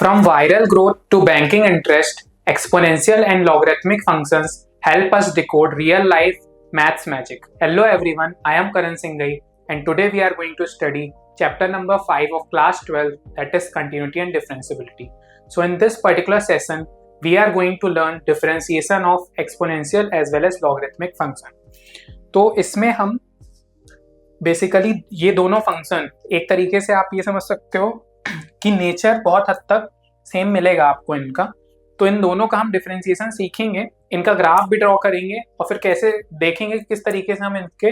From viral growth to banking interest, exponential and logarithmic functions help us decode real life maths magic. Hello everyone, I am Karan Singhai and today we are going to study chapter number 5 of class 12, that is continuity and differentiability. So in this particular session, we are going to learn differentiation of exponential as well as logarithmic function. तो इसमें हम basically ये दोनों function एक तरीके से आप ये समझ सकते हो कि नेचर बहुत हद तक सेम मिलेगा आपको इनका। तो इन दोनों का हम डिफरेंशिएशन सीखेंगे, इनका ग्राफ भी ड्रॉ करेंगे और फिर कैसे देखेंगे किस तरीके से हम इनके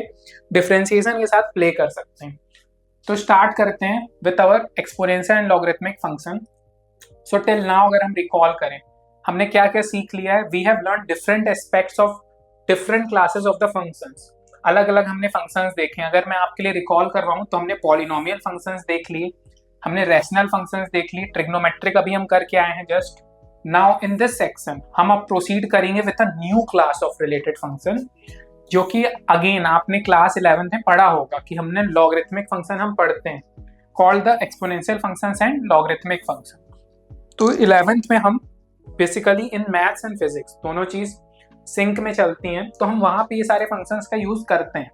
डिफरेंशिएशन के साथ प्ले कर सकते हैं। तो स्टार्ट करते हैं with our exponential and logarithmic function. So till now अगर हम रिकॉल करें, हमने क्या क्या सीख लिया है। We have learn different aspects of different classes of the functions. अलग अलग हमने फंक्शंस देखे। अगर मैं आपके लिए रिकॉल कर रहा हूँ तो हमने पॉलिनोमियल फंक्शंस देख लिए, हमने रैशनल फंक्शंस देख लिए, ट्रिग्नोमेट्रिक अभी हम करके आए हैं just now. In this section हम अब प्रोसीड करेंगे with a new class of related function, जो कि अगेन आपने क्लास 11 में पढ़ा होगा कि हमने लॉगरिथमिक फंक्शन हम पढ़ते हैं, called the exponential functions and logarithmic function. तो 11th में हम basically in maths and physics दोनों चीज सिंक में चलती हैं, तो हम वहां पे ये सारे फंक्शंस का यूज करते हैं।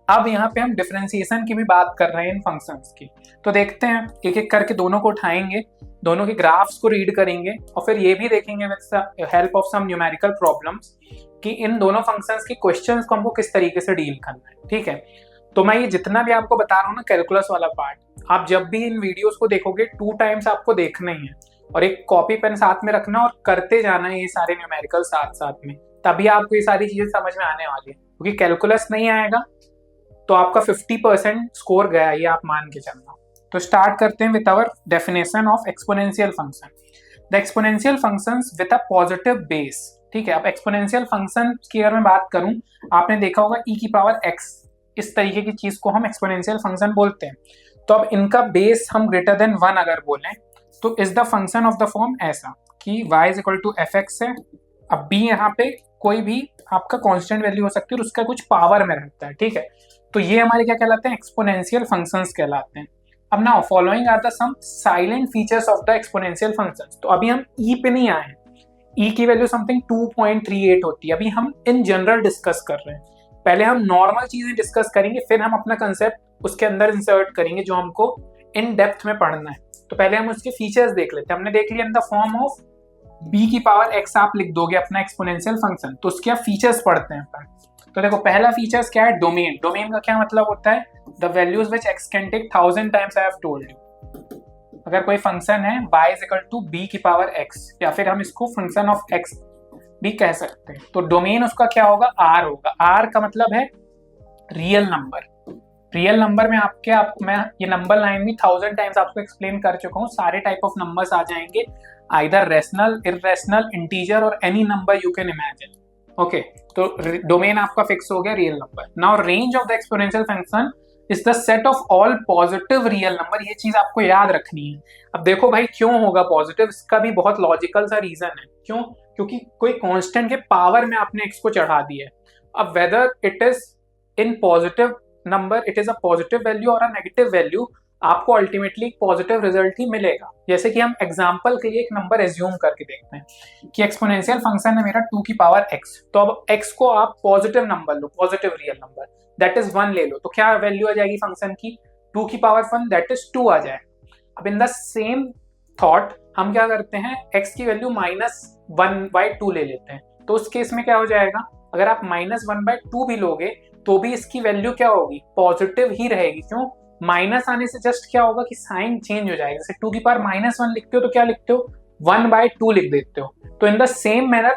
अब यहाँ पे हम डिफरेंशिएशन की भी बात कर रहे हैं इन फंक्शंस की। तो देखते हैं, एक एक करके दोनों को उठाएंगे, दोनों के ग्राफ्स को रीड करेंगे और फिर ये भी देखेंगे with help of some numerical problems कि इन दोनों फंक्शंस के क्वेश्चंस को हमको किस तरीके से डील करना है। ठीक है, तो मैं ये जितना भी आपको बता रहा हूँ ना कैलकुलस वाला पार्ट, आप जब भी इन वीडियोस को देखोगे 2 टाइम्स आपको देखना ही है और एक कॉपी पेन साथ में रखना और करते जाना है ये सारे न्यूमेरिकल साथ साथ में, तभी आपको ये सारी चीजें समझ में आने वाली है। क्योंकि कैलकुलस नहीं आएगा तो आपका 50% स्कोर गया, ये आप मान के चलना। तो स्टार्ट करते हैं with our definition of exponential function. The exponential functions with a positive base. ठीक है, अब एक्सपोनेंशियल फंक्शन की अगर मैं बात करूं, आपने देखा होगा e की पावर x, इस तरीके की चीज को हम एक्सपोनेंशियल फंक्शन बोलते हैं। तो अब इनका बेस हम ग्रेटर देन 1 अगर बोलें तो is the function of the form ऐसा कि y is equal to fx है। अब b यहाँ पे कोई भी आपका कांस्टेंट वैल्यू हो सकती है और उसका कुछ पावर में रहता है। ठीक है, तो ये हमारे क्या कहलाते हैं, एक्सपोनेंशियल फंक्शंस कहलाते हैं। अब now following are the some silent features of the exponential functions. तो अभी हम e पे नहीं आए हैं, e की वैल्यू समथिंग 2.38 होती है, अभी हम इन जनरल डिस्कस कर रहे हैं। पहले हम नॉर्मल चीजें डिस्कस करेंगे, फिर हम अपना कंसेप्ट उसके अंदर इंसर्ट करेंगे जो हमको इन डेप्थ में पढ़ना है। तो पहले हम उसके फीचर्स देख लेते हैं। हमने देख लिया in the form of b की पावर x आप लिख दोगे अपना एक्सपोनेंशियल फंक्शन, तो उसके आप फीचर्स पढ़ते हैं अपन। तो देखो पहला फीचर्स क्या है, डोमेन। डोमेन का क्या मतलब होता है, the values which x can take 1000 times, I have told you. अगर कोई फंक्शन है y is equal to b की पावर x, या फिर हम इसको फंक्शन ऑफ x भी कह सकते हैं, तो डोमेन उसका क्या होगा, r होगा। r का मतलब है रियल नंबर। रियल नंबर में मैं ये नंबर लाइन भी 1000 टाइम्स आपको एक्सप्लेन कर चुका हूँ। सारे टाइप ऑफ नंबर्स आ जाएंगे, आइदर रैशनल, इररेशनल, इंटीजर और any number you can imagine. Okay, तो डोमेन आपका फिक्स हो गया real number. Now range of the exponential function is the set of all positive real number. ये चीज आपको याद रखनी है। अब देखो भाई क्यों होगा पॉजिटिव, इसका भी बहुत लॉजिकल सा रीजन है। क्यों? क्योंकि कोई कांस्टेंट के पावर में आपने x को चढ़ा दिया है। अब whether it is in positive number, it is a positive value और अ नेगेटिव वैल्यू, आपको अल्टीमेटली एक पॉजिटिव रिजल्ट ही मिलेगा। जैसे कि हम एग्जांपल के लिए एक नंबर एज्यूम करके देखते हैं कि एक्सपोनेंशियल फंक्शन है मेरा 2 की पावर x। तो अब x को आप positive number low, positive real number, that is 1 ले लो, तो क्या वैल्यू आ जाएगी फंक्शन की, 2 की पावर 1 दैट इज 2 आ जाए। अब इन द सेम थॉट हम क्या करते हैं, x की वैल्यू -1/2 ले लेते हैं। तो उस केस में क्या हो जाएगा, अगर आप -1/2 भी लोगे तो भी इसकी वैल्यू क्या होगी, पॉजिटिव ही रहेगी। क्यों? माइनस आने से जस्ट क्या होगा कि साइन चेंज हो जाएगा। जैसे 2 की पावर -1 लिखते हो तो क्या लिखते हो, 1/2 लिख देते हो। तो इन द सेम मैनर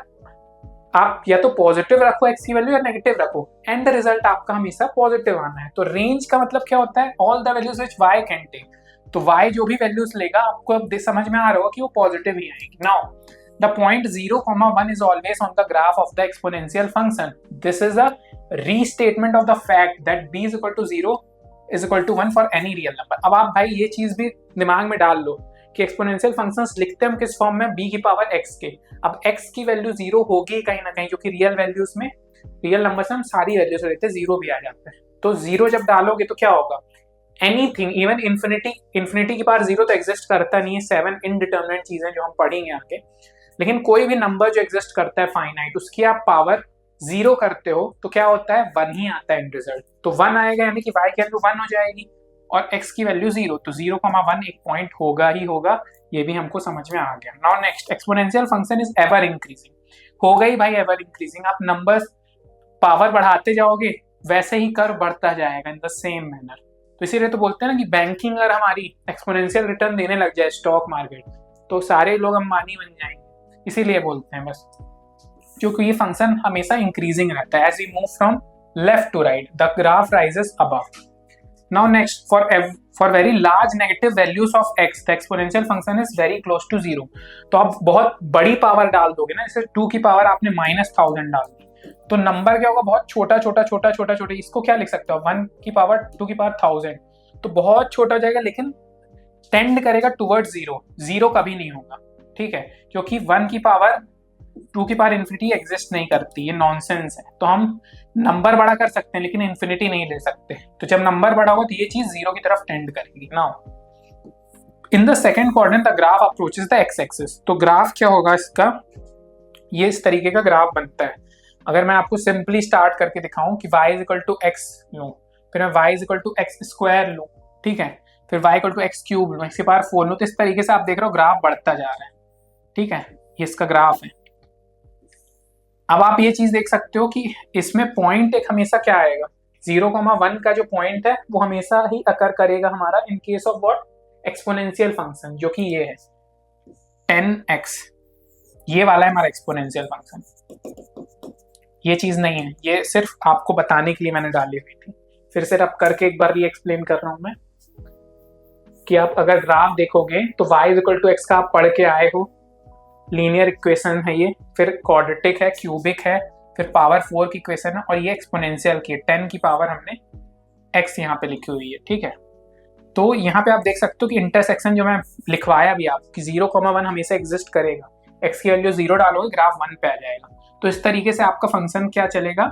आप या तो पॉजिटिव रखो x की वैल्यू या नेगेटिव रखो, एंड द रिजल्ट आपका हमेशा पॉजिटिव आना है। तो रेंज का मतलब क्या होता है, all the values which y can take. तो y जो भी वैल्यूज लेगा आपको अब समझ में आ रहा होगा कि वो पॉजिटिव ही आएंगी। Now the point 0,1 is always on the graph of the exponential function. This is a restatement of the fact that b is equal to 0 is equal to 1 for any real number. अब आप भाई ये चीज भी दिमाग में डाल लो कि एक्सपोनेंशियल फंक्शंस लिखते हैं हम किस फॉर्म में, b की पावर x के। अब x की वैल्यू 0 होगी कहीं ना कहीं, क्योंकि रियल वैल्यूज में, रियल नंबर्स में हम सारी वैल्यूज लेते हैं, 0 भी आ जाता है। तो 0 जब डालोगे तो क्या होगा, एनीथिंग, इवन इन्फिनिटी की पावर 0 तो एग्जिस्ट करता नहीं है, 7 इनडिटर्मिनेट चीजें जो हम पढ़ेंगे आगे, लेकिन कोई भी नंबर जो एग्जिस्ट करता है फाइनाइट, उसकी आप पावर 0 करते हो तो क्या होता है, 1 ही आता है एंड रिजल्ट। तो 1 आएगा यानी कि y की वैल्यू 1 हो जाएगी और x की वैल्यू 0, तो 0,1 एक पॉइंट होगा ही होगा, ये भी हमको समझ में आ गया। Now next, exponential function is ever increasing. हो गई भाई एवर इंक्रीजिंग, आप नंबर्स पावर बढ़ाते जाओगे वैसे ही कर्व बढ़ता जाएगा इन द सेम मैनर। तो इसीलिए तो बोलते हैं ना कि बैंकिंग अगर हमारी एक्सपोनेंशियल रिटर्न देने लग जाए स्टॉक मार्केट, तो सारे लोग अंबानी बन जाएंगे, इसीलिए बोलते हैं बस, क्योंकि ये फंक्शन हमेशा इंक्रीजिंग रहता है। As we move from left to right the graph rises above. Now next, for very large negative values of x the exponential function is very close to 0। तो आप बहुत बड़ी पावर डाल दोगे ना, जैसे 2 की पावर आपने -1000 डाल दी, तो नंबर क्या होगा, बहुत छोटा छोटा छोटा छोटा छोटा। इसको क्या लिख सकते हो, 1 की पावर 2 की पावर 1000, तो बहुत छोटा हो जाएगा, लेकिन टेंड करेगा टुवर्ड्स 0। 0 कभी नहीं होगा, ठीक है, क्योंकि 1 की पावर 2 की पावर इन्फिनिटी एग्जिस्ट नहीं करती, ये नॉनसेंस है। तो हम नंबर बड़ा कर सकते हैं लेकिन इन्फिनिटी नहीं ले सकते। तो जब नंबर बड़ा होगा तो ये चीज 0 की तरफ टेंड करेगी। Now in the second quadrant the graph approaches the x axis. तो ग्राफ क्या होगा इसका, ये इस तरीके का ग्राफ बनता है। अगर मैं आपको सिंपली स्टार्ट करके दिखाऊं कि y is equal to x लूं, फिर मैं y is equal to x square लूं, ठीक है, फिर y equal to x cube लूं, x की पावर 4 लूं, तो इस तरीके से आप देख रहे हो ग्राफ बढ़ता जा रहा है, ठीक है, ये इसका ग्राफ है। अब आप ये चीज देख सकते हो कि इसमें पॉइंट एक हमेशा क्या आएगा, 0,1 का जो पॉइंट है वो हमेशा ही अकर करेगा हमारा in case of what, exponential function, जो कि ये है 10x, ये वाला है हमारा एक्सपोनेंशियल फंक्शन। ये चीज नहीं है, ये सिर्फ आपको बताने के लिए मैंने डाली हुई थी। फिर से अब करके एक बार ये एक्सप्लेन कर रहा हूं मैं कि आप अगर ग्राफ देखोगे तो y is equal to x का आप पढ़ के आए हो, लीनियर इक्वेशन है ये, फिर क्वाड्रेटिक है, क्यूबिक है, फिर पावर 4 की इक्वेशन है, और ये एक्सपोनेंशियल की 10 की पावर हमने x यहाँ पे लिखी हुई है, ठीक है। तो यहाँ पे आप देख सकते हो कि इंटरसेक्शन जो मैं लिखवाया भी आप कि 0,1 हमेशा एग्जिस्ट करेगा, x की वैल्यू 0 डालोगे ग्राफ 1 पे आ जाएगा। तो इस तरीके से आपका फंक्शन क्या चलेगा,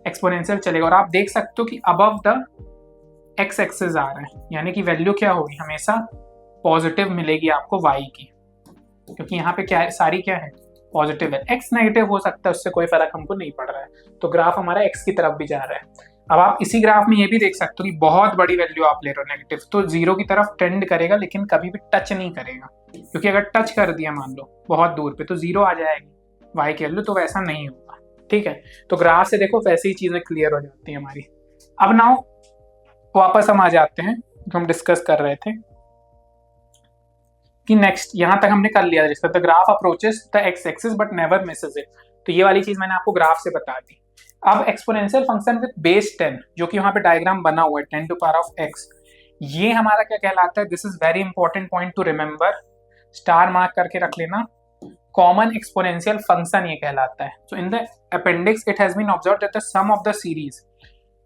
एक्सपोनेंशियल चलेगा। और आप देख सकते हो कि अबव द x एक्सिस आ रहा है, यानी कि वैल्यू क्या होगी, हमेशा पॉजिटिव मिलेगी आपको y की, क्योंकि यहाँ पे क्या है, सारी क्या है, पॉजिटिव है। x नेगेटिव हो सकता है, उससे कोई फर्क हमको नहीं पड़ रहा है, तो ग्राफ हमारा x की तरफ भी जा रहा है। अब आप इसी ग्राफ में ये भी देख सकते हो कि बहुत बड़ी वैल्यू आप ले रहे हो नेगेटिव, तो 0 की तरफ टेंड करेगा, लेकिन कभी भी टच नहीं करेगा, क्योंकि अगर टच कर दिया मान लो बहुत दूर पे तो 0 आ जाएगी y की वैल्यू, तो वैसा नहीं होगा, ठीक है। तो ग्राफ से देखो वैसे ही चीजें क्लियर हो जाती है हमारी। अब नाउ वापस हम आ जाते हैं जो हम डिस्कस कर रहे थे कि नेक्स्ट, यहां तक हमने कर लिया जिसका the graph approaches the x axis but never Mrs it. तो ये वाली चीज मैंने आपको ग्राफ से बता दी। अब एक्सपोनेंशियल फंक्शन विद बेस 10, जो कि वहां पे डायग्राम बना हुआ है 10 टू पावर ऑफ एक्स, ये हमारा क्या कहलाता है, this is very important point to remember, star mark करके रख लेना, कॉमन एक्सपोनेंशियल फंक्शन ये कहलाता है। So in the appendix it has been observed that the sum of the series,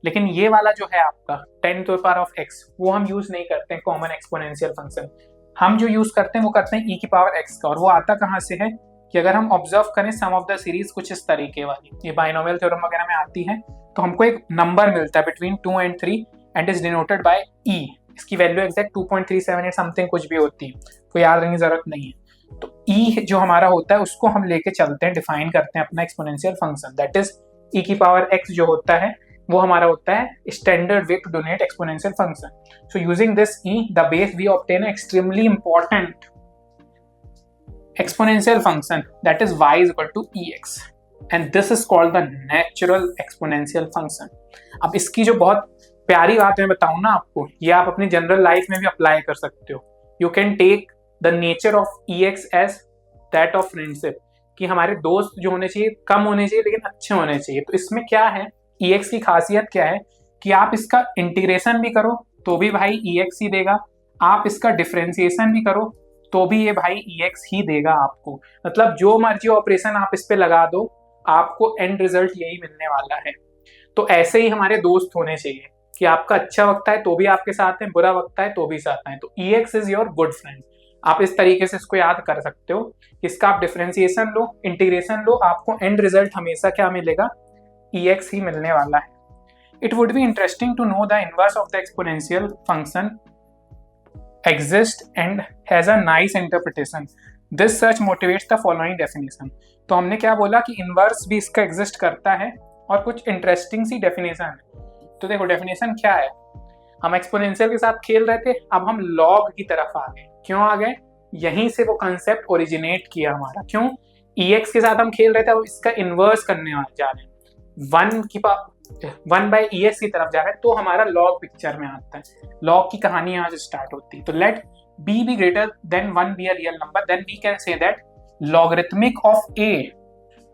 लेकिन ये वाला जो है आपका 10 टू पावर ऑफ x, वो हम यूज नहीं करते हैं कॉमन एक्सपोनेंशियल फंक्शन। हम जो यूज करते हैं वो करते हैं e की पावर x का, और वो आता कहाँ से है कि अगर हम ऑब्जर्व करें सम ऑफ द सीरीज कुछ इस तरीके वाली, ये बाइनोमियल थ्योरम वगैरह में आती है, तो हमको एक नंबर मिलता है between 2 and 3 and is denoted by e। इसकी वैल्यू एग्जैक्ट 2.378 समथिंग कुछ भी होती है, कोई याद रखने की जरूरत नहीं है। तो e जो हमारा होता है उसको हम लेके चलते हैं, डिफाइन करते हैं अपना exponential function, that is e की पावर x जो होता है वो हमारा होता है standard way to denote exponential function. So using this e the base we obtain extremely important exponential function that is y is equal to ex and this is called the natural exponential function। अब इसकी जो बहुत प्यारी बात मैं बताऊं ना आपको, ये आप अपनी जनरल लाइफ में भी अप्लाई कर सकते हो। You can take the nature of ex as that of friendship, कि हमारे दोस्त जो होने चाहिए कम होने चाहिए लेकिन अच्छे होने चाहिए। तो इसमें क्या है, ex की खासियत क्या है कि आप इसका इंटीग्रेशन भी करो तो भी भाई ex ही देगा, आप इसका डिफरेंशिएशन भी करो तो भी ये भाई ex ही देगा आपको। मतलब जो मर्जी ऑपरेशन आप इस पे लगा दो, आपको एंड रिजल्ट यही मिलने वाला है। तो ऐसे ही हमारे दोस्त होने चाहिए कि आपका अच्छा वक्त है तो भी आपके साथ है, बुरा वक्त है तो भी साथ है, तो ex is your good friend. आप इस तरीके से इसको याद कर सकते हो, इसका आप डिफरेंशिएशन लो, इंटीग्रेशन लो, आपको एंड रिजल्ट हमेशा क्या मिलेगा, ex ही मिलने वाला है। It would be interesting to know the inverse of the exponential function exists and has a nice interpretation. This search motivates the following definition. तो हमने क्या बोला कि इनवर्स भी इसका एग्जिस्ट करता है और कुछ इंटरेस्टिंग सी डेफिनेशन है। तो देखो डेफिनेशन क्या है, हम एक्सपोनेंशियल के साथ खेल रहे थे, अब हम लॉग की तरफ आ गए। क्यों आ गए? यहीं से वो कंसेप्ट ओरिजिनेट किया हमारा। क्यों? EX के साथ हम खेल रहे थे, अब इसका इनवर्स करने जा रहे हैं, 1 बाई EX की तरफ जा रहे हैं, तो हमारा लॉग पिक्चर में आता है। लॉग की कहानी यहाँ से स्टार्ट होती है। तो late b be greater than 1 be a real number, then we can say that logarithmic of a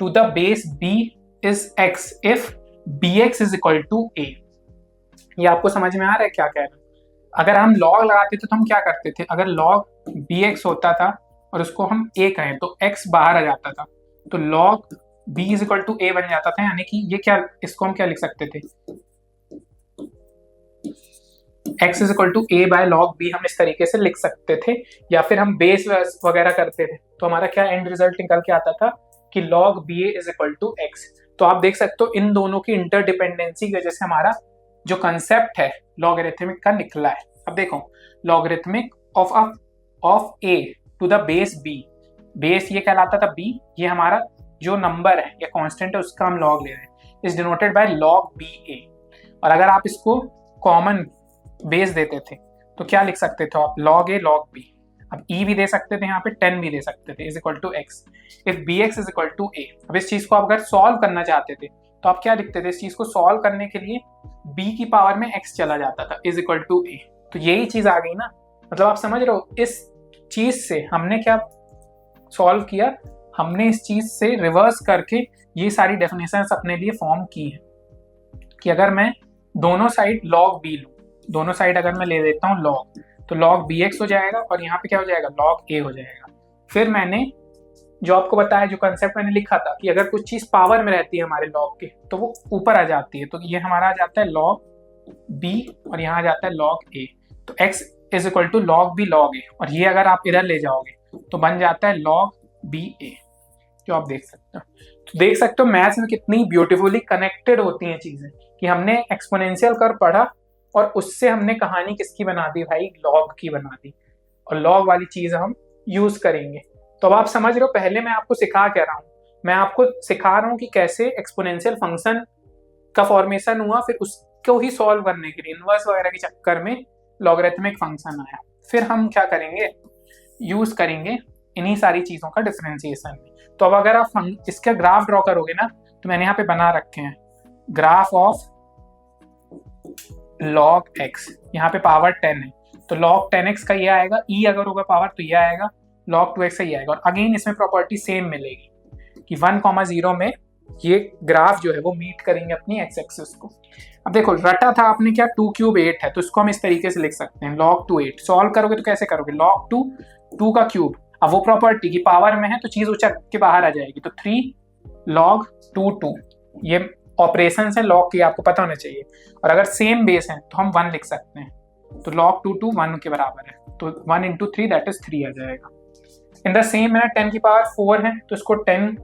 to the base b is x if bx is equal to a। ये आपको समझ में आ रहा है क्या कह रहे हैं? अगर हम लॉग लगाते थे तो हम क्या करते थे, अगर लॉग bx होता था और उसको हम a कहें तो x बाहर आ जाता था, तो log b is equal to a बन जाता था। यानी कि ये क्या, इसको हम क्या लिख सकते थे, x is equal to a by log b हम इस तरीके से लिख सकते थे। या फिर हम बेस वगैरह करते थे तो हमारा क्या एंड रिजल्ट निकल के आता था कि log ba is equal to x। तो आप देख सकते हो इन दोनों की इंटरडिपेंडेंसी की वजह से हमारा जो कंसेप्ट है लॉगरिथमिक का निकला है। अब देखो logarithmic of a to the base b, base ये कहलाता था b, ये हमारा जो नंबर है या कांस्टेंट है उसका हम लॉग ले रहे हैं, is denoted by log ba। और अगर आप इसको कॉमन बेस देते थे तो क्या लिख सकते थे आप, log a log b। अब e भी दे सकते थे, यहाँ पे 10 भी दे सकते थे, is equal to x if bx is equal to a। अब इस चीज को आप अगर सॉल्व करना चाहते थे तो आप क्या लिखते थे, इस चीज को सॉल्व करने के लिए b की पावर में x चला जाता था, इज इक्वल टू a। तो यही चीज आ गई ना, मतलब आप समझ रहे हो, इस चीज से हमने क्या सॉल्व किया, हमने इस चीज से रिवर्स करके ये सारी डेफिनेशंस अपने लिए फॉर्म की है कि अगर मैं दोनों साइड log b लूँ, दोनों साइड अगर मैं ले लेता हूँ log, तो log bx हो जाएगा और यहाँ पे क्या हो जाएगा, log a हो जाएगा। फिर मैंने जो आपको बताया, जो कंसेप्ट मैंने लिखा था कि अगर कुछ चीज पावर में रहती है हमारे log के तो वो ऊपर आ जाती है, तो ये हमारा आ जाता है log b और यहाँ आ जाता है log a। तो x is equal to log b log a, और ये अगर आप इधर ले जाओगे तो बन जाता है log b a, जो आप देख सकते हो। तो देख सकते हो मैथ्स में कितनी ब्यूटीफुली कनेक्टेड होती हैं चीजें, कि हमने एक्सपोनेंशियल कर्व पढ़ा और उससे हमने कहानी किसकी बना दी भाई, लॉग की बना दी, और लॉग वाली चीज हम यूज करेंगे। तो अब आप समझ रहे हो, पहले मैं आपको सिखा क्या रहा हूँ, मैं आपको सिखा रहा हूँ कि कैसे एक्सपोनेंशियल फंक्शन का फॉर्मेशन हुआ, फिर उसको ही सॉल्व करने के लिए इनवर्स वगैरह के चक्कर में लॉगरिथमिक फंक्शन आया। फिर हम क्या करेंगे, यूज करेंगे इन्हीं सारी चीजों का डिफरेंशिएशन में। तो अब अगर आप इसका ग्राफ ड्रॉ करोगे ना, तो मैंने यहाँ पे बना रखे हैं ग्राफ ऑफ log x, यहाँ पे पावर 10 है तो log 10x का ये आएगा, e अगर होगा पावर तो ये आएगा, log 2x का ये आएगा। और अगेन इसमें प्रॉपर्टी सेम मिलेगी कि 1,0 में ये ग्राफ जो है वो मीट करेंगे अपनी x एक्सिस को। अब देखो रटा था आपने क्या, 2 क्यूब 8 है, तो इसको हम इस तरीके से लिख सकते हैं log 2 8। सॉल्व करोगे तो कैसे करोगे, log 2 2 का क्यूब, अब वो प्रॉपर्टी की पावर में है तो चीज उचक के बाहर आ जाएगी, तो 3 log 2 2। ये ऑपरेशन है लॉग की, आपको पता होना चाहिए। और अगर सेम बेस है तो हम 1 लिख सकते हैं, तो log 2 2 1 के बराबर है, तो 1 इंटू 3 दैट इज 3 आ जाएगा। इन द सेम है 10 की पावर 4 है, तो इसको 10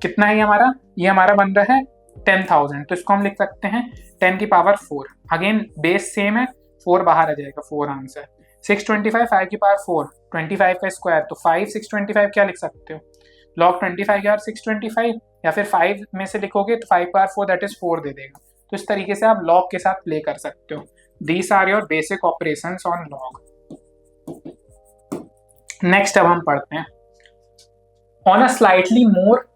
कितना है हमारा, ये हमारा बन रहा है 10,000, तो इसको हम लिख सकते हैं 10 की पावर 4। अगेन बेस सेम है, 4 बाहर आ जाएगा, 4 आंसर। 625 5 की पावर 4, 25 का स्क्वायर, तो 5 625 क्या लिख सकते हो, log 25 यार 625, या फिर 5 में से लिखोगे तो 5 पावर 4 दैट इज 4 दे देगा। तो इस तरीके से आप log के साथ प्ले कर सकते हो। These are your basic operations on log। Next अब हम पढ़ते हैं, on a slightly more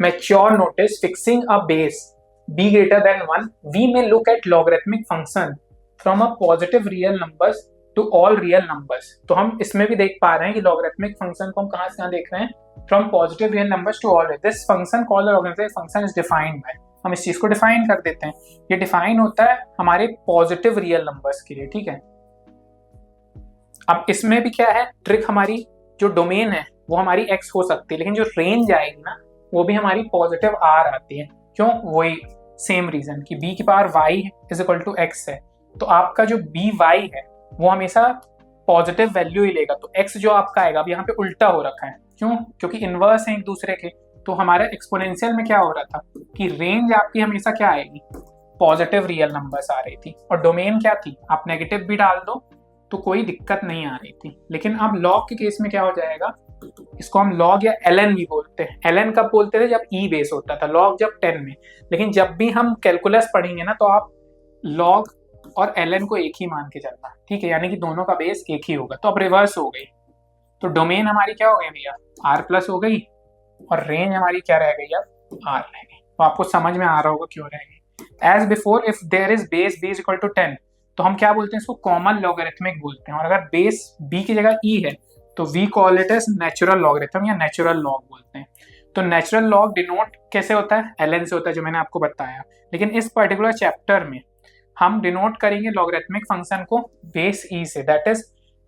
mature notice fixing a base b greater than 1 we may look at logarithmic function from a positive real numbers to all real numbers। तो हम इसमें भी देख पा रहे हैं कि logarithmic function को हम कहाँ से कहाँ देख रहे हैं, from positive real numbers to all। this function called the logarithmic function is defined by, हम इस चीज को डिफाइन कर देते हैं, ये डिफाइन होता है हमारे पॉजिटिव रियल नंबर्स के लिए, ठीक है। अब इसमें भी क्या है ट्रिक, हमारी जो डोमेन है वो हमारी x हो सकती है, लेकिन जो रेंज आएगी ना वो भी हमारी पॉजिटिव r आती है। क्यों, वही सेम रीजन कि b की power y is equal to x है, तो आपका जो by है वो हमेशा पॉजिटिव वैल्यू ही लेगा, तो x जो आपका आएगा, अब यहाँ पे उल्टा हो रखा है, क्यों, क्योंकि इनवर्स है एक दूसरे के। तो हमारा एक्सपोनेंशियल में क्या हो रहा था कि रेंज आपकी हमेशा क्या आएगी, पॉजिटिव रियल नंबर्स आ रही थी और डोमेन क्या थी, आप नेगेटिव भी डाल दो तो कोई दिक्कत नहीं आ रही थी। लेकिन अब लॉग के केस में क्या हो जाएगा, इसको हम लॉग या एलएन भी बोलते हैं। एलएन कब बोलते थे, जब ई बेस होता था, लॉग जब 10 में। लेकिन जब भी हम कैलकुलस पढ़ेंगे ना तो आप लॉग और एलएन को एक ही मान के चलना, ठीक है, यानी कि दोनों का बेस एक ही होगा। तो अब रिवर्स हो गई, तो डोमेन हमारी क्या हो गई भैया, आर प्लस हो गई और रेंज हमारी क्या रह गई, अब आर रह गई। तो आपको समझ में आ रहा होगा क्यों रह गई। As before if there is base b is equal to 10, तो हम क्या बोलते हैं, इसको कॉमन लॉगरिथमिक बोलते हैं। और अगर बेस बी की जगह ई है तो we call it as natural logarithm या नेचुरल लॉग बोलते हैं। तो नेचुरल लॉग डिनोट कैसे होता है, एलएन से होता है, जो मैंने आपको बताया। लेकिन इस पर्टिकुलर चैप्टर में हम डिनोट करेंगे लॉगरिथमिक फंक्शन को बेस ई से, that is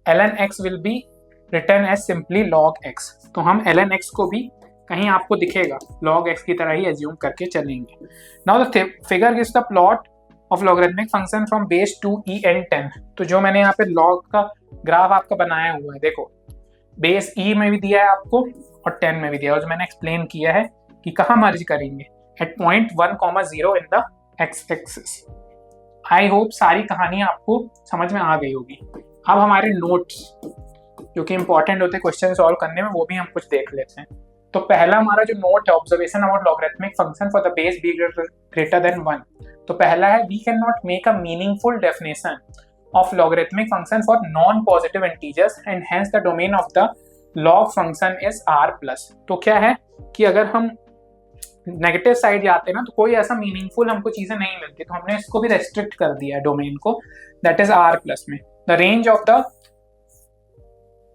ln x will be return as simply log x. तो हम एलएन एक्स को भी कहीं आपको दिखेगा लॉग एक्स की तरह ही एज्यूम करके चलेंगे। Now the figure gives the plot of logarithmic function from base 2 E and 10। तो जो मैंने यहाँ पे लॉग का ग्राफ आपका बनाया हुआ है, देखो बेस ई में भी दिया है आपको और 10 में भी दिया है, और जो मैंने एक्सप्लेन किया है कि कहाँ मर्ज करेंगे, at point 1,0 in the x axis. I hope सारी कहानी आपको समझ में आ गई होगी। अब हमारे नोट्स जो कि इंपॉर्टेंट होते हैं क्वेश्चन सॉल्व करने में, वो भी हम कुछ देख लेते हैं। तो पहला हमारा जो नोट है, observation about logarithmic function for the base b greater than 1। तो पहला है, we can not make a meaningful definition of logarithmic function for non positive integers and hence the domain of the log function is r plus. तो क्या है कि अगर हम negative side जाते हैं ना तो कोई ऐसा मीनिंगफुल हमको चीजें नहीं मिलती, तो हमने इसको भी रेस्ट्रिक्ट कर दिया है डोमेन को, दैट इज आर प्लस में। The range of the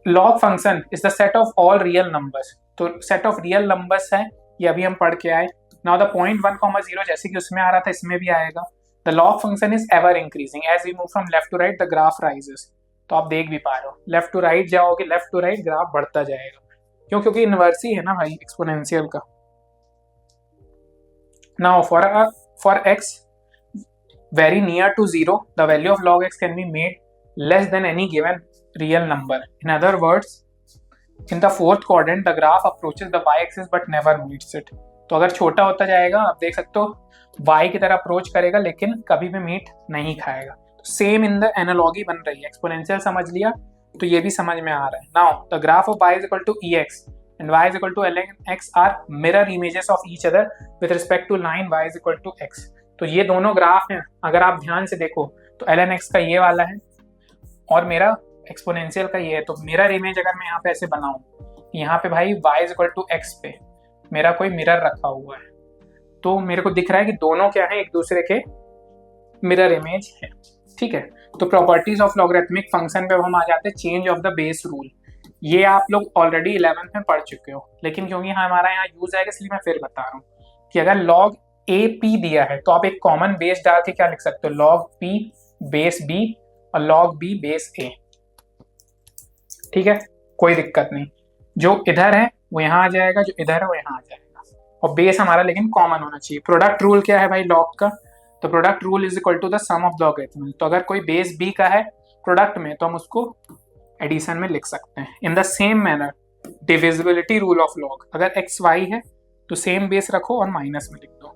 log function is the set of all real numbers. तो सेट ऑफ रियल नंबर्स है, ये अभी हम पढ़ के आए। नाउ द पॉइंट 1,0 जैसे कि उसमें आ रहा था इसमें भी आएगा। The log function is ever increasing as we move from left to right the graph rises. तो आप देख भी पा रहे हो, लेफ्ट टू राइट जाओगे, लेफ्ट टू राइट ग्राफ बढ़ता जाएगा। क्यों, क्योंकि इनवर्स ही है ना भाई एक्सपोनेंशियल का। Now for x very near to 0, the value of log x can be made less than any given real number. In other words, in the fourth quadrant, the graph approaches the y-axis but never meets it. तो अगर छोटा होता जाएगा, आप देख सकते हो y की तरह अप्रोच करेगा लेकिन कभी भी मीट नहीं खाएगा। तो सेम इन द एनालॉगी बन रही है। एक्सपोनेंशियल समझ लिया तो ये भी समझ में आ रहा है। Now the graph of y is equal to ex and y is equal to ln x are mirror images of each other with respect to line y is equal to x. तो ये दोनों graph हैं, अगर आप ध्यान से देखो तो ln x का ये वाला है और मेरा एक्सपोनेंशियल का ये है। तो मिरर इमेज अगर मैं यहाँ पे ऐसे बनाऊं, यहाँ पे भाई y is equal to x पे मेरा कोई मिरर रखा हुआ है, तो मेरे को दिख रहा है कि दोनों क्या है, एक दूसरे के मिरर इमेज है, ठीक है। तो प्रॉपर्टीज ऑफ लॉगरिथमिक फंक्शन पे हम आ जाते हैं change of the base rule. ये आप लोग ऑलरेडी 11th में पढ़ चुके हो, लेकिन क्योंकि हमारा यहाँ यूज आएगा इसलिए मैं फिर बता रहा हूँ कि अगर लॉग ए पी दिया है तो आप एक कॉमन बेस डाल के क्या लिख सकते हो, लॉग पी बेस बी और लॉग बी बेस ए, ठीक है, कोई दिक्कत नहीं। जो इधर है वो यहाँ आ जाएगा, जो इधर है वो यहाँ आ जाएगा, और बेस हमारा लेकिन कॉमन होना चाहिए। प्रोडक्ट रूल क्या है भाई लॉग का, तो product rule is equal to the sum of logarithm. तो अगर कोई बेस बी का है प्रोडक्ट में तो हम उसको एडिशन में लिख सकते हैं। In the same manner divisibility rule of log, अगर एक्स वाई है तो सेम बेस रखो और माइनस में लिख दो।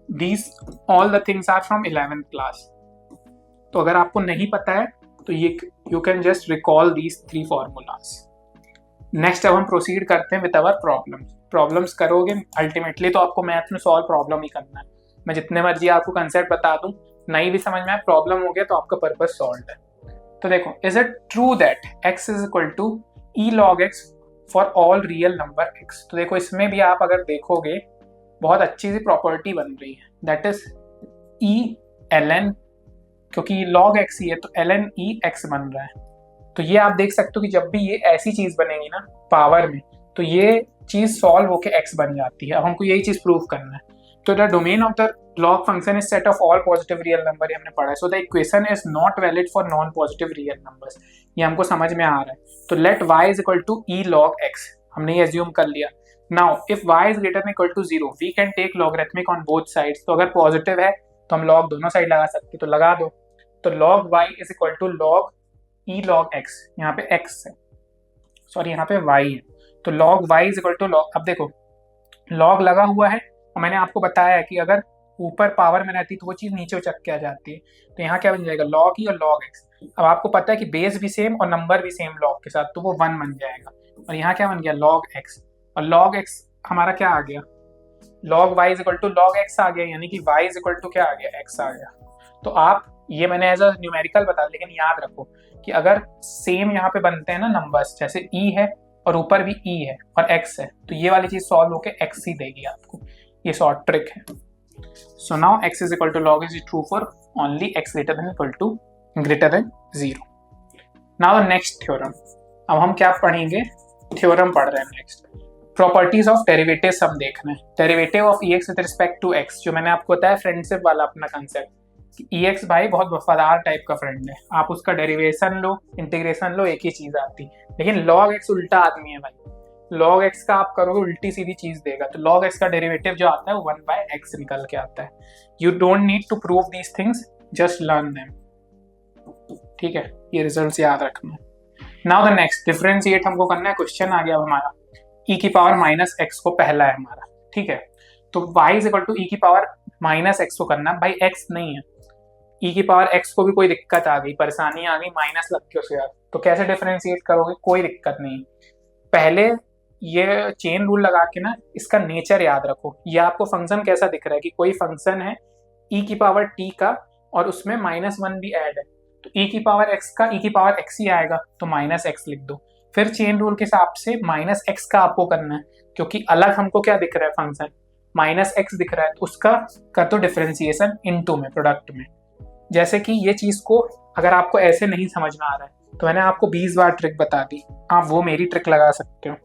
These all the things are from 11th class. तो अगर आपको नहीं पता है तो ये you can just recall these 3 formulas. Next अब हम प्रोसीड करते हैं विद अवर प्रॉब्लम्स करोगे अल्टीमेटली तो आपको मैथ में सॉल्व प्रॉब्लम ही करना है। मैं जितने मर्जी आपको कंसेप्ट बता दूं, नहीं भी समझ में आए प्रॉब्लम हो गया तो आपका पर्पस सॉल्व है। तो देखो, is it true that x is equal to e log x for all real number x। तो देखो इसमें भी आप अगर देखोगे बहुत अच्छी सी प्रॉपर्टी बन रही है, that is e l n, क्योंकि लॉग एक्स ही है तो एल एन ई एक्स बन रहा है। तो ये आप देख सकते हो कि जब भी ये ऐसी चीज बनेगी ना पावर में तो ये चीज सॉल्व होके एक्स बन जाती है। अब हमको यही चीज प्रूव करना है। तो the domain of the log function is set of all positive real number, हमने पढ़ा है। So the equation is not valid for non positive real numbers, ये हमको समझ में आ रहा है। तो let y is equal to e log x, हमने ये एज्यूम कर लिया। Now if y is greater than equal to 0 we can take logarithmic on both sides. तो अगर पॉजिटिव है तो हम लॉग दोनों साइड लगा सकते, तो लगा दो। तो log y is equal to log e log x, यहाँ पे x है, सॉरी यहाँ पे y है, तो log y is equal to log. अब देखो लॉग लगा हुआ है और मैंने आपको बताया है कि अगर ऊपर पावर में रहती तो वो चीज़ नीचे उचक के आ जाती है। तो यहाँ क्या बन जाएगा, log e और log x। अब आपको पता है कि बेस भी सेम और नंबर भी सेम log के साथ, तो वो 1 बन जाएगा। और यहाँ क्या बन गया, log x। और log x हमारा क्या आ गया, log y is equal to log x आ गया, यानी कि y इज इक्वल टू क्या आ गया, x आ गया। तो आप ये मैंने एज अ न्यूमेरिकल बता, लेकिन याद रखो कि अगर सेम यहाँ पे बनते हैं ना नंबर्स, जैसे e है और ऊपर भी e है और x है, तो ये वाली चीज सॉल्व होके x ही देगी आपको। ये शॉर्ट ट्रिक है। So now x is equal to log is true for only x greater than 0। Now next theorem. अब हम क्या पढ़ेंगे, थ्योरम पढ़ रहे हैं नेक्स्ट। प्रॉपर्टीज ऑफ डेरिवेटिव हम देख रहे हैं। Derivative of ex with respect to x, जो मैंने आपको बताया फ्रेंडशिप वाला अपना कंसेप्ट, ex भाई बहुत वफादार टाइप का फ्रेंड है। आप उसका डेरिवेशन लो, इंटीग्रेशन लो, एक ही चीज आती। लेकिन log x उल्टा आदमी है भाई, log x का आप करोगे उल्टी सीधी चीज देगा। तो log x का डेरिवेटिव जो आता है वो 1/x निकल के आता है। You don't need to prove these things, just learn them. ठीक है, ये रिजल्ट याद रखना है। नाउ द नेक्स्ट, डिफरेंशिएट हमको करना है। क्वेश्चन आ गया हमारा e की पावर माइनस x को पहला है हमारा, ठीक है। तो y is equal to e की पावर माइनस x को करना, भाई x नहीं है, e की पावर x को भी कोई दिक्कत आ गई, परेशानी आ गई, माइनस लग के उसे यार, तो कैसे डिफरेंशिएट करोगे, कोई दिक्कत नहीं। पहले ये चेन रूल लगा के ना इसका नेचर याद रखो। ये आपको फंक्शन कैसा दिख रहा है कि कोई फंक्शन है e की पावर t का और उसमें -1 भी ऐड है, तो e की पावर x का e की पावर x ही आएगा, तो -x लिख दो। फिर चेन रूल के हिसाब से -x का आपको करना है, क्योंकि अलग हमको क्या दिख रहा है, फंक्शन -x दिख रहा है, तो उसका कर दो डिफरेंशिएशन इनटू में, प्रोडक्ट में। जैसे कि ये चीज को अगर आपको ऐसे नहीं समझ में आ रहा है तो मैंने आपको 20 बार ट्रिक बता दी, आप वो मेरी ट्रिक लगा सकते हो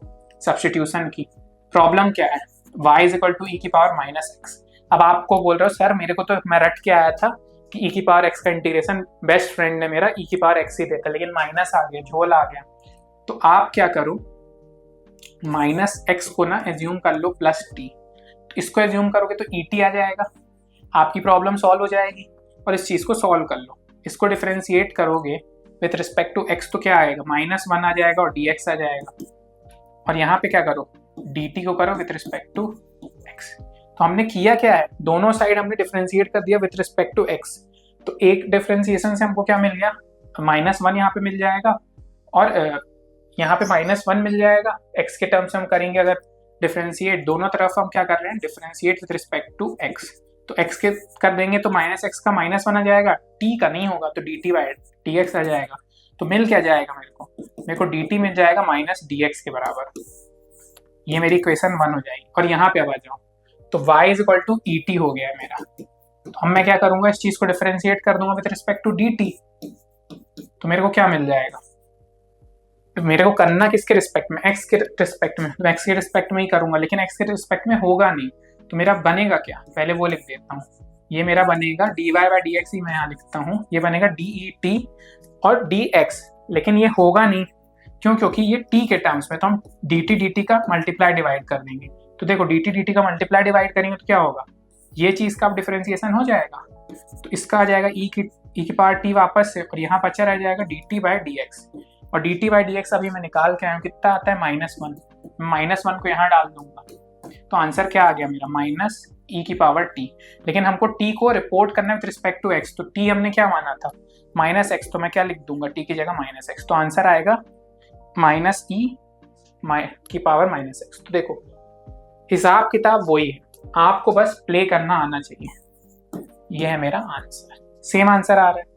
सब्स्टिट्यूशन की। प्रॉब्लम क्या है, y is equal to e की पावर -x। अब आपको बोल रहे हो सर मेरे को तो मैं रट के आया था कि e की पावर x का इंटीग्रेशन बेस्ट फ्रेंड ने मेरा e की पावर x ही देता, लेकिन माइनस आ गया, झोल आ गया। तो आप क्या करो, -x को ना एज्यूम कर लो +t, तो इसको एज्यूम करोगे तो et आ जाएगा, आपकी प्रॉब्लम सॉल्व हो जाएगी। और इस चीज को सॉल्व कर लो, इसको डिफरेंशिएट करोगे विथ रिस्पेक्ट टू x तो क्या आएगा, -1 आ जाएगा और dx आ जाएगा। और यहाँ पे क्या करो, dt को करो विथ रिस्पेक्ट टू x। तो हमने किया क्या है, दोनों साइड हमने डिफरेंशिएट कर दिया विथ रिस्पेक्ट टू x। तो एक डिफरेंशिएशन से हमको क्या मिल गया, -1 यहाँ पे मिल जाएगा और यहाँ पे -1 मिल जाएगा। x के टर्म्स हम करेंगे अगर डिफरेंशिएट, दोनों तरफ हम क्या कर रहे हैं, differentiate with respect to x। तो x के कर देंगे तो -x का -1 आ जाएगा, t का नहीं होगा तो dt/dx आ जाएगा। तो मिल क्या जाएगा मेरे को dt मिल जाएगा -dx के बराबर। ये मेरी इक्वेशन 1 हो जाएगी। और यहाँ पे अब आ जाओ, तो y is equal to et हो गया मेरा। तो अब मैं क्या करूंगा, इस चीज को डिफरेंशिएट कर दूंगा विथ रिस्पेक्ट टू dt, तो मेरे को क्या मिल जाएगा, तो मेरे को करना किसके रिस्पेक्ट में, x के रिस्पेक्ट में, तो x के रिस्पेक्ट में ही करूंगा, लेकिन x के रिस्पेक्ट में होगा नहीं। तो मेरा बनेगा क्या, पहले वो लिख देता हूँ, ये मेरा बनेगा dy/dx ही मैं यहाँ लिखता हूँ, ये बनेगा det और dx, लेकिन ये होगा नहीं, क्यों, क्योंकि ये t के टर्म्स में, तो हम dt का मल्टीप्लाई डिवाइड कर देंगे। तो देखो dt का मल्टीप्लाई डिवाइड करेंगे तो क्या होगा, ये चीज का डिफरेंशिएशन हो जाएगा, तो इसका आ जाएगा e की पावर t वापस से, और यहाँ बचा रह जाएगा dt/dx। और dt/dx अभी मैं निकाल के आया हूँ, कितना आता है, -1। -1 को यहाँ डाल दूंगा, तो आंसर क्या आ गया मेरा, -e की पावर t। लेकिन हमको t को रिपोर्ट करना है विद रिस्पेक्ट टू x, तो t हमने क्या माना था, -x, तो मैं क्या लिख दूंगा, t की जगह -x, तो आंसर आएगा -e की पावर -x। तो देखो हिसाब किताब वही है, आपको बस प्ले करना आना चाहिए। यह है मेरा आंसर, सेम आंसर आ रहा है।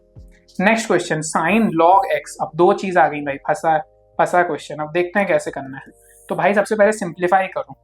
Next question, sine log x। अब दो चीज आ गई भाई, फंसा क्वेश्चन। अब देखते हैं कैसे करना है। तो भाई सबसे पहले सिंप्लीफाई करो,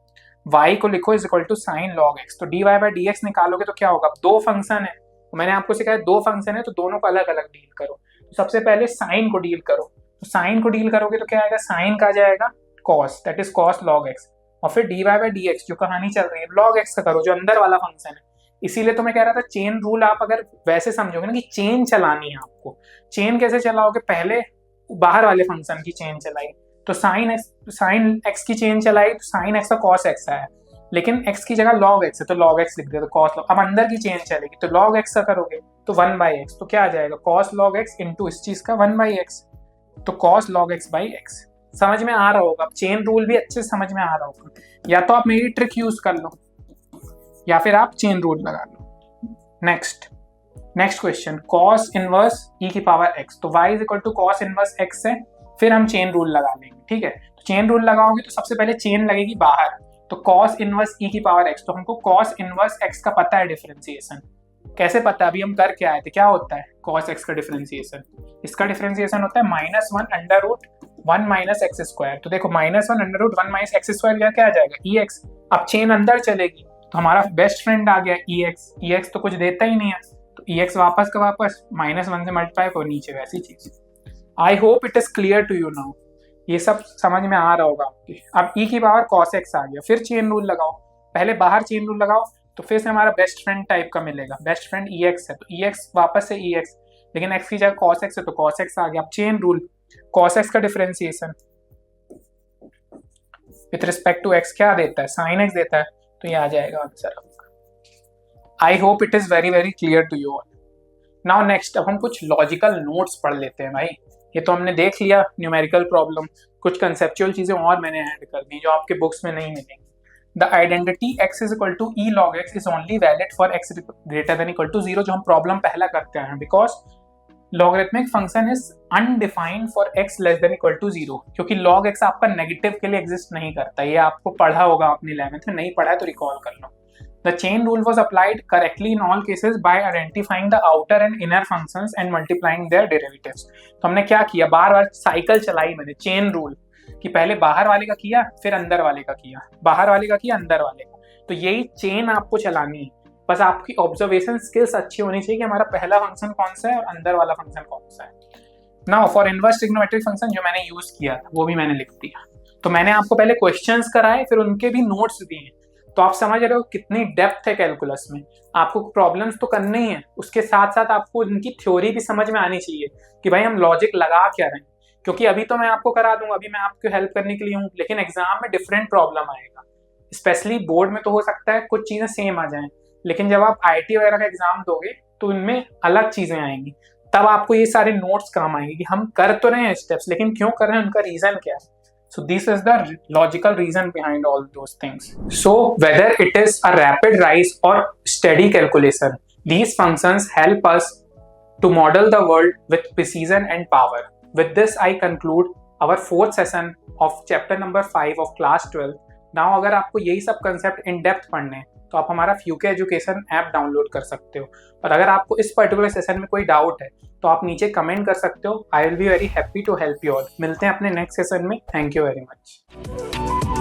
y को लिखो is equal to sine log x, तो dy/dx निकालोगे तो क्या होगा, दो फंक्शन है, तो मैंने आपको सिखाया दो फंक्शन है तो दोनों को अलग अलग डील करो। तो सबसे पहले साइन को डील करो, तो साइन को डील करोगे तो क्या आएगा, साइन का आ जाएगा cos, that is cos log x, और फिर dy/dx जो कहानी चल रही है log x का करो, जो अंदर वाला फंक्शन है। इसीलिए तो मैं कह रहा था चेन रूल आप अगर वैसे समझोगे ना कि चेन चलानी है आपको, चेन कैसे चलाओगे, पहले बाहर वाले फंक्शन की चेन चलाई, तो साइन x की चेन चलाई, तो साइन x का cos x आया, लेकिन x की जगह log x है तो log x लिख दिया, तो cos log। अब अंदर की चेन चलेगी तो log x का करोगे तो 1/x, तो क्या आ जाएगा, cos log x इंटू इस चीज का 1/x, तो cos log x/x। समझ में आ रहा होगा, चेन रूल भी अच्छे से समझ में आ रहा होगा। या तो आप मेरी ट्रिक यूज कर लो या फिर आप चेन रूल लगा लो। Next question, cos inverse e की पावर x, तो y is equal to cos inverse x है, फिर हम चेन रूल लगा लेंगे, ठीक है। तो चेन रूल लगाओगे तो सबसे पहले चेन लगेगी बाहर, तो cos इनवर्स e की पावर x, तो हमको cos इनवर्स x का पता है डिफरेंशिएशन, कैसे पता है, अभी हम कर के आए थे, क्या होता है cos x का डिफरेंशिएशन, इसका डिफरेंशिएशन होता है -1 माइनस एक्स स्क्वायर, तो देखो -1 माइनस एक्स स्क्वायर क्या आ जाएगा ex, अब चेन अंदर चलेगी तो हमारा बेस्ट फ्रेंड आ गया ex तो कुछ देता ही नहीं है, तो ex वापस का वापस -1 से मल्टीप्लाई को नीचे, वैसी चीज। I hope it is clear to you now, ये सब समझ में आ रहा होगा आपके। अब e की पावर cos x आ गया, फिर चेन रूल लगाओ, पहले बाहर चेन रूल लगाओ तो फिर से हमारा बेस्ट फ्रेंड टाइप का मिलेगा, बेस्ट फ्रेंड ex है तो ex वापस से ex, लेकिन x की जगह cos x है तो cos x आ गया। अब चेन रूल, cos x का differentiation with respect to x क्या देता है, sin x देता है, तो ये आ जाएगा आंसर आपका। I hope it is very very clear to you all. Now next, अब हम कुछ लॉजिकल नोट्स पढ़ लेते हैं भाई। ये तो हमने देख लिया न्यूमेरिकल प्रॉब्लम, कुछ कंसेप्चुअल चीजें और मैंने ऐड कर दी जो आपके बुक्स में नहीं मिलेंगी। The identity x is equal to e log x is only valid for x greater than equal to 0, जो हम प्रॉब्लम पहला करते हैं, because logarithmic function is undefined for x less than equal to 0, क्योंकि log x आपका negative के लिए exist नहीं करता, ये आपको पढ़ा होगा अपनी 11th में, नहीं पढ़ा है तो रिकॉल कर लो। The chain rule was applied correctly in all cases by identifying the outer and inner functions and multiplying their derivatives. तो हमने क्या किया, बार बार साइकिल चलाई मैंने चेन रूल कि पहले बाहर वाले का किया, फिर अंदर वाले का किया, बाहर वाले का किया, अंदर वाले का, तो यही चेन आपको चलानी है। बस आपकी ऑब्जर्वेशन स्किल्स अच्छी होनी चाहिए कि हमारा पहला फंक्शन कौन सा है और अंदर वाला फंक्शन कौन सा है। Now for inverse trigonometric function जो मैंने यूज किया था वो भी मैंने लिख दिया, तो मैंने आपको पहले क्वेश्चंस कराए, फिर उनके भी नोट्स दिए, तो आप समझ रहे हो कितनी डेप्थ है कैलकुलस में। आपको प्रॉब्लम्स तो करने ही है, उसके साथ साथ आपको इनकी थ्योरी भी समझ में आनी चाहिए कि भाई हम लॉजिक लगा क्या रहे हैं, क्योंकि अभी तो मैं आपको करा दूंगा, अभी मैं आपको हेल्प करने के लिए हूँ, लेकिन एग्जाम में डिफरेंट प्रॉब्लम आएगा, स्पेशली बोर्ड में तो हो सकता है कुछ चीजें सेम आ जाएं, लेकिन जब आप आईटी वगैरह का एग्जाम दोगे तो इनमें अलग चीजें आएंगी, तब आपको ये सारे नोट्स काम आएंगे कि हम कर तो रहे हैं स्टेप्स, लेकिन क्यों कर रहे हैं, उनका रीजन क्या है। So this is the logical reason behind all those things. So whether it is a rapid rise or steady calculation, these functions help us to model the world with precision and power. With this, I conclude our 4th session of chapter number 5 of class 12. Now अगर आपको यही सब concept in depth पढ़ने हैं तो आप हमारा फ्यूके education app download कर सकते हो, और अगर आपको इस पर्टिकुलर सेशन में कोई डाउट है तो आप नीचे कमेंट कर सकते हो। I will be very happy to help you all. मिलते हैं अपने नेक्स्ट सेशन में। Thank you very much.